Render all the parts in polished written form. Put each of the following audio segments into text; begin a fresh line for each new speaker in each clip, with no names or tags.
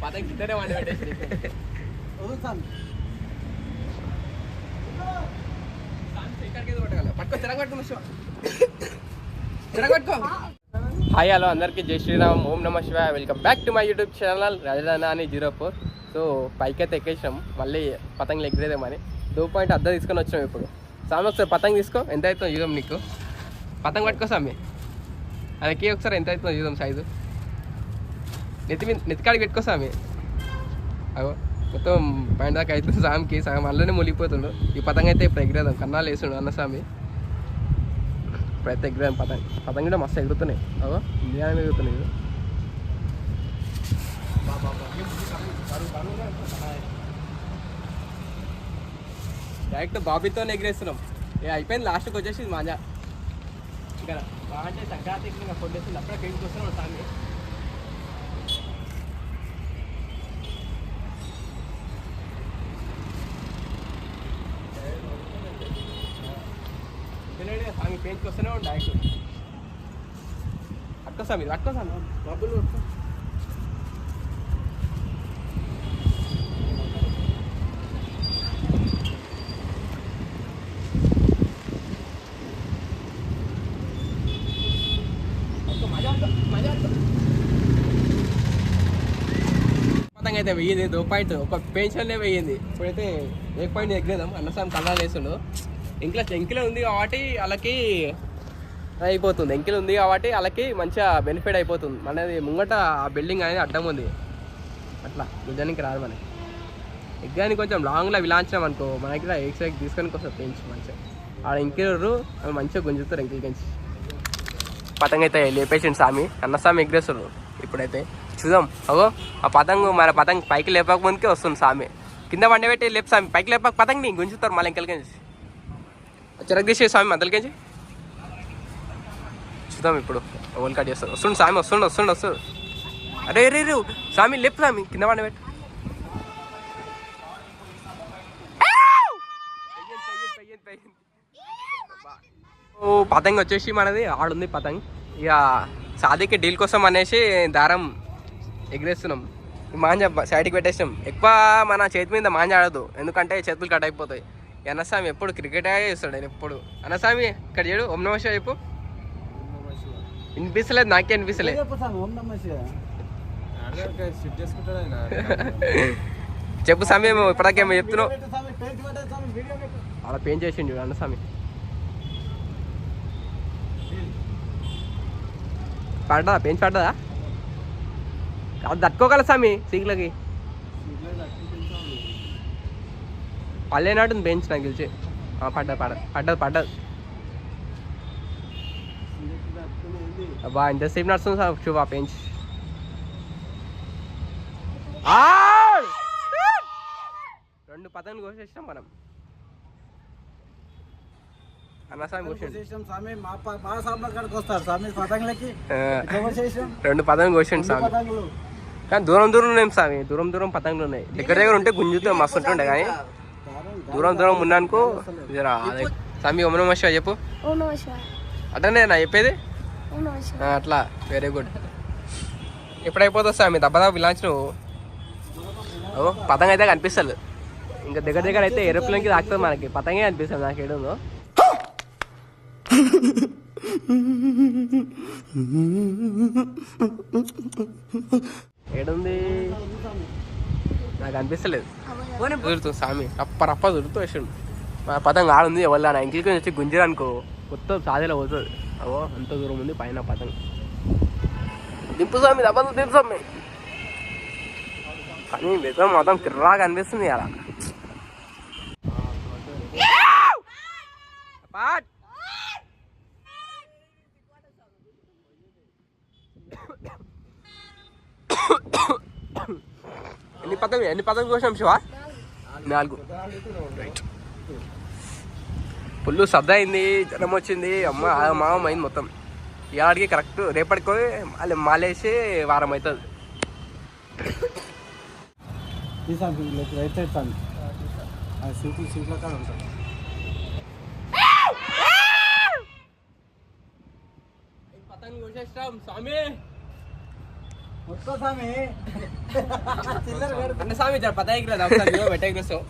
పతంగి కిందనే వండి పెట్టేసి హాయ్ హలో అందరికీ జై శ్రీరామ్, ఓం నమ శివాయ. Welcome back to my YouTube channel రాజధాని అని 04. సో పైకి అయితే ఎక్కేసాం, మళ్ళీ పతంగులు ఎగిరేదేమని 2 అద్దె తీసుకొని వచ్చినాం. ఇప్పుడు సామి ఒకసారి పతంగ్ తీసుకో, ఎంత అవుతుందో చూద్దాం. నీకు పతంగ్ పట్టుకో సామి, అదకి ఒకసారి ఎంత అవుతుందో చూద్దాం. సైజు నెత్తికాడికి పెట్టుకో సామి. అగో మొత్తం పైన దాకా అవుతుంది సామికి, సగం అల్లనే మునిగిపోతుండు. ఈ పతంగ అయితే ఇప్పుడు ఎగిరేదాం, కన్నాలు వేస్తుండు అన్న సామి. ఇప్పుడైతే ఎగిరేదాం పతంగ కూడా మస్తు ఎగురుతున్నాయి. అగో ఇండియా ఎగురుతున్నాయి. డైరెక్ట్ బాబీతో ఎగిరేస్తున్నాం. అయిపోయింది, లాస్ట్కి వచ్చేసి మాంజా ఇక్కడ బాగుంటే సంక్రాంతికి ఇంకా కొట్టేస్తుంది. అప్పుడే పెయింట్కి వస్తున్నాం సామి. సామి పెయింట్కి వస్తూనే ఉండి డైరెక్ట్ అట్టుకోసా, మీరు అట్టుకోసా డబ్బులు పతంగా అయితే వెయ్యింది. 2 ఒక పెన్షన్లే వెయ్యింది. ఇప్పుడైతే 1 ఎగ్రేదాం. అన్నసామి కళ్ళాలు వేస్తుండు. ఎంకిలో ఉంది కాబట్టి వాళ్ళకి అయిపోతుంది. ఎంకిలు ఉంది కాబట్టి వాళ్ళకి మంచిగా బెనిఫిట్ అయిపోతుంది. మనది ముంగట ఆ బిల్డింగ్ అనేది అడ్డం ఉంది, అట్లా నిజానికి రాదు. మనకి ఎగ్గాని కొంచెం లాంగ్లో విలాంచినాం అనుకో, మనకి ఎక్స్ట్రా తీసుకొని కోసం పెంచి మంచిగా ఆడ ఇంకిరు మంచిగా గుంజుతారు. ఎంకిలికించి పతంగ అయితే లేపేసిండు సామి, అన్నసామి ఎగ్రేస్తారు. ఇప్పుడైతే చూద్దాం. అగో ఆ పతంగు మన పతంగ పైకి లేపక ముందుకే వస్తుంది సామి. కింద వండబెట్టి లేపు సామి, పైకి లేపక పతంగిని గుంజుతారు మళ్ళీ ఎంకలికించి. చిరక్ తీసే స్వామి మద్దలకించి చూద్దాం. ఇప్పుడు ఓల్ కట్ చేస్తారు. వస్తుండు స్వామి, వస్తుండు. అరే రే రే స్వామి లేపు స్వామి, కింద పండ పెట్టు. ఓ పతంగ్ వచ్చేసి మనది ఆడుంది పతంగ్. ఇక సాదికి డీల్ కోసం అనేసి దారం ఎగిరేస్తున్నాం. మాంజా సైడ్కి పెట్టేసినాం. ఎక్కువ మన చేతి మీద మాంజా ఆడదు, ఎందుకంటే చేతులు కట్ అయిపోతాయి. అన్నస్వామి ఎప్పుడు క్రికెట్ చేస్తాడు ఆయన ఎప్పుడు. అన్నస్వామి ఇక్కడ చేయడు, ఓం నమ శివాయ చెప్పు. వినిపిస్తలేదు, నాకే అనిపిస్తలేదు. చెప్పు స్వామి, ఇప్పటికేమో చెప్తున్నావు. అలా పెయింట్ చేసిండు అన్నస్వామి. పడ్డా పెయింట్ పడ్డదా? అది తట్టుకోగల స్వామి సీట్లకి. పల్లెనాటుంది బెంచ్ నాకు గెలిచి. పడ్డది అబ్బా, ఎంతసేపు నడుస్తుంది సార్ చూపు ఆ బెంచ్. 2 పతంగులు కోసేసినాం మనం. అన్నస్వామి కోసేసాం. 2 పతంగులు కోసేయండి స్వామి. కానీ దూరం ఉన్నాం స్వామి, దూరం పతంగులు ఉన్నాయి. దగ్గర ఉంటే గుంజుతో మస్తు ఉంటుండే, కానీ దూరం ఉన్నానుకో జరా. స్వామి ఓం నమ శివాయ చెప్పు. అట్లనే నా చెప్పేది అట్లా. Very good. ఎప్పుడైపోతుంది స్వామి దెబ్బ విలాంచి నువ్వు. పతంగ అయితే కనిపిస్తుంది. ఇంకా దగ్గర అయితే ఏరోప్లేన్కి తాకుతుంది మనకి. పతంగే కనిపిస్తుంది నాకు ఏడుందో. ఏడుంది నాకు అనిపిస్తలేదు. దొరుకుతుంది స్వామి, రప్ప దొరుకుతూ వేసాడు. మా పతంగ ఆడుంది ఎవరు నా ఇంటికి వచ్చి గుంజరానుకో మొత్తం సాదేలా పోతుంది. అవో అంత దూరం ఉంది పైన పతంగ. దింపు స్వామి, దెబ్బలు దింపు స్వామి. కానీ వెదం మొత్తం కిర్రాగా అనిపిస్తుంది అలా. ఎన్ని పతంగులు కోసాం శివ? 4. రైట్. ఫుల్ సద్ద అయింది, జ్వరం వచ్చింది, అమ్మ అయింది మొత్తం. ఇవాడికి కరెక్ట్ రేపటికి మళ్ళీ మాలేసి వారం అవుతుంది.
సీట్ల కాడ ఉంటుంది.
పతంగ్ కోసేస్తాం స్వామి. అన్న స్వామి పతంగి రాదు ఒకసారి పెట్టేస్తావు.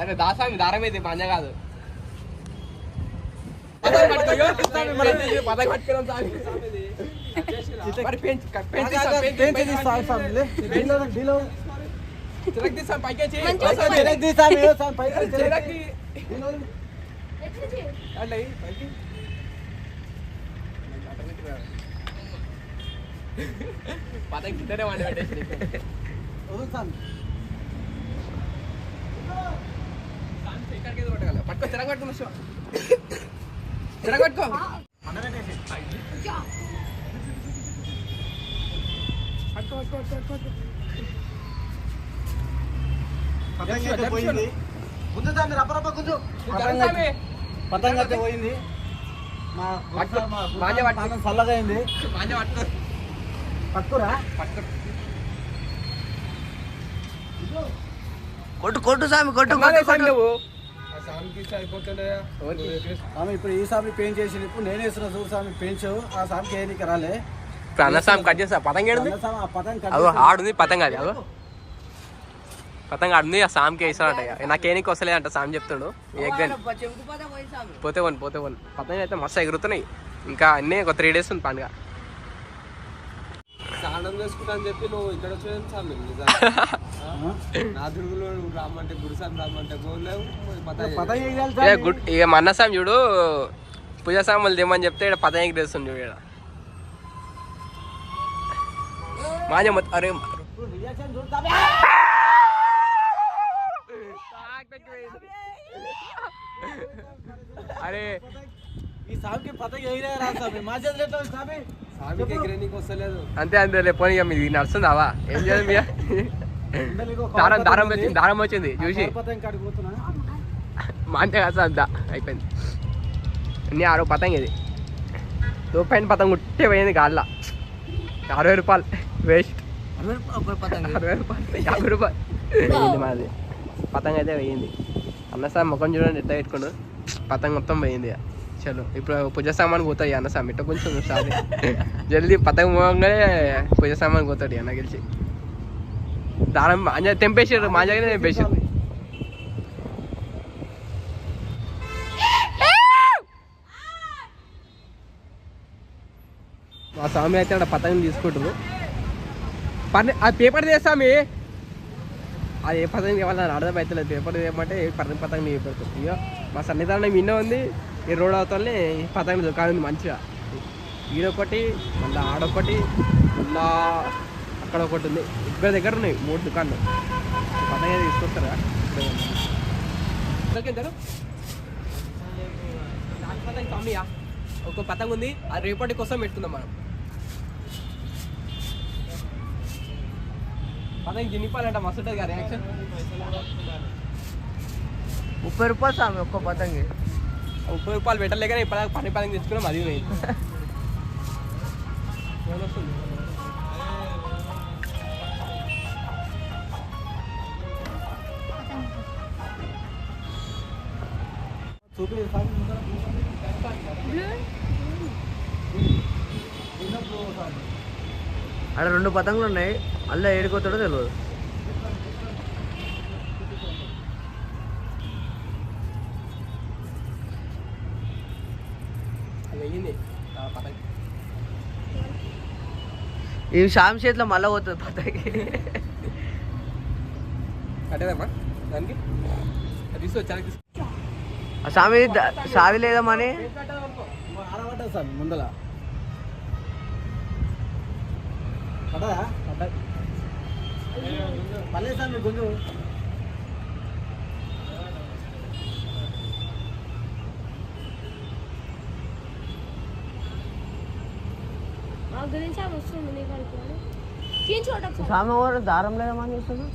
అరే దాస్వామి దారం అయితే పంజ కాదు. పతంగ్ పట్టుకున్నాం స్వామి. చిరక్ తీస్తాం పైకి పతంగ్ కిందనే వండి పెట్టేసి పట్టుకో చిరగ పట్టుకుని చిరగ పట్టుకో
పతంగ అయితే పోయింది. చల్లగా అయింది. పట్టుకురా కొట్టు కొట్టు స్వామి కొట్టు స్వామి. ఇప్పుడు ఈ స్వామి పెయింట్ చేసి ఇప్పుడు నేను వేస్తున్నా చూడు స్వామి పెయింట్. ఆ స్వామికి ఏనికి రాలే.
అన్నస్వామి కట్ చేస్తా పతంగ ఆడుంది. పతంగ అది అదో పతంగ ఆడుంది. ఆ సామికి వేస్తాడంట. నాకేనికి వస్తలేదంట సామి చెప్తాడు. పోతే పోను పతంగ అయితే మస్తు ఎగురుతున్నాయి. ఇంకా అన్నీ ఒక 3 days ఉంది పండుగ.
స్నానం చేసుకుంటా అని చెప్పి నువ్వు ఇక్కడ వచ్చేది స్వామి. నా దుర్గులో రామంటే గుడిసామి రామంటే పోలేవు.
గుడ్ ఇక మా అన్నస్వామి చూడు పూజా సామాన్లు దేమని చెప్తే ఇక్కడ పతంగ ఎగిరేస్తుంది చూడు. ఇక్కడ మాజ అరే అరే
ఈ సామికి పతంగ ఎగిరే రాదు స్వామి. మా చేతులు స్వామి అంతే
అంతే పోనీ మీది నడుస్తుందావా ఏం చేయాలి మీ దారం వచ్చింది చూసి మా అంతే కదా అంతా అయిపోయింది. అన్నీ 6 పతంగ ఇది. తోపైన పతంగ ఉట్టే పోయింది గాళ్ళ. 60 రూపాయలు వేస్ట్. 60 రూపాయలు పోయింది మాది. పతంగ అయితే పోయింది. అన్నసారి ముఖం చూడండి ఎట్లా పెట్టుకోండు. పతంగ మొత్తం పోయింది. చలో ఇప్పుడు పూజ సామాన్ పోతాయి అన్నసామి. ఇట్లా కొంచెం సారి జల్దీ పతంగ పోగానే పూజ సామాన్ పోతాడు అన్న గెలిచి. దారం తెంపేసారు మా దగ్గర తెంపేసారు. మా స్వామి అయితే అక్కడ పతంగం తీసుకుంటారు. అది పేపర్ చేస్తామి. అది ఏ పతంగం కావాలని అర్థమవుతలేదు. పేపర్ చేయమంటే పతంగం పెడతాం. ఇక మా సన్నిధానం ఇన్నో ఉంది. ఈ రోడ్ అవుతానే పతంగ దుకాణం ఉంది మంచిగా. ఈడొకటి మళ్ళీ ఆడొకటి మళ్ళా అక్కడ ఒకటి ఉంది. దగ్గర ఉన్నాయి 3 దుకాణాలు. పతంగ తీసుకొస్తారా పతంగ కమ్మియా. ఒక పతంగ ఉంది అది రేపటి కోసం పెట్టుకుందాం మనం. పతంగ జినిపాలంట మస్తు ఉంటుంది కదా రియాక్షన్.
30 రూపాయలు స్వామి ఒక్క పతంగ.
30 రూపాయలు పెట్టలేక ఇప్పుడు పని పతంగ తెచ్చుకున్నాం. అది పోయింది. వస్తుంది
అక్కడ 2 పతంగులు ఉన్నాయి. అలా ఏడుకోతాడో తెలియదు. ఈ శామ్ చేతిలో మళ్ళీ పోతుంది పతంగి.
కట్టేదమ్మా దానికి
స్వామి సావి లేదమ్మని స్వామి ముందల పల్లె స్వామి గుంజు స్వామి ఎవరు దారం లేదమ్మని చూస్తున్నా.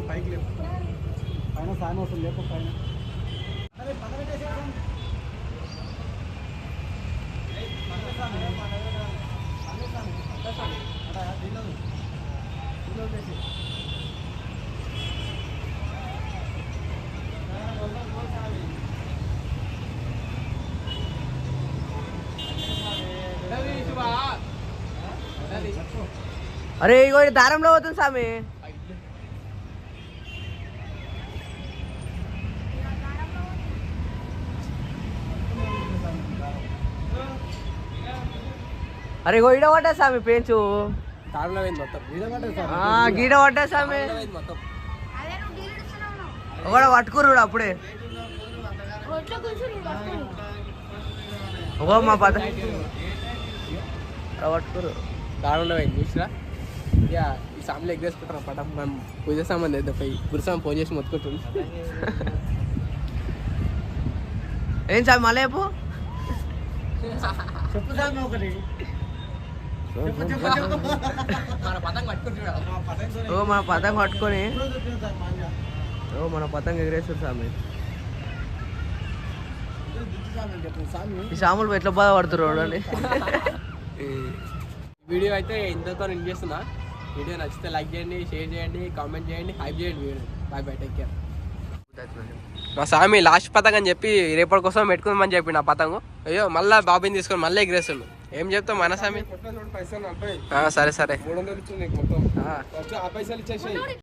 పైకి లేపు పైన సాయం వస్తుంది లేపు పైన.
అరే ఇగో ఈ దారంలో పోతుంది స్వామి. అరే ఇగో ఈడ పడ్డా స్వామి పెంచు.
కారులో పోయింది మొత్తం.
గీడ పడ్డా స్వామి.
పోయింది మొత్తం.
ఒకడ పట్టుకురుడు అప్పుడే. ఓ మా పద పట్టుకురు.
కారులో పోయింది చూసిరా. ఇక ఈ సాములు ఎగ్గేసుకుంటారు పట. మనం పూజ సామాన్ తెద్దాం పోయి గురుసాం ఫోన్ చేసి మొత్తుకుంటుంది.
ఏం స్వామి మళ్ళీ చెప్పు.
మన పతంగ పట్టుకుంటున్నాడు.
ఓ మన పతంగ పట్టుకొని ఓ మన పతంగ ఎగిరేస్తుంది స్వామి. ఈ సాములు ఎట్లా బాధపడుతున్నారు చూడండి.
వీడియో అయితే ఇంతతో నేను చేస్తున్నా. వీడియో నచ్చితే లైక్ చేయండి, షేర్ చేయండి, కామెంట్ చేయండి, హైప్ చేయండి video. Bye bye, take care. మా స్వామి లాస్ట్ పతంగ అని చెప్పి రేపటి కోసం పెట్టుకుందామని చెప్పి నా పతంగు. అయ్యో మళ్ళీ బాబుని తీసుకొని మళ్ళీ ఎగిరేస్తుండు. ఏం చెప్తావు మన స్వామి?
పైసలు
సరే సరే
300 ఇచ్చింది నీకు మొత్తం. ఆ పైసలు ఇచ్చేసి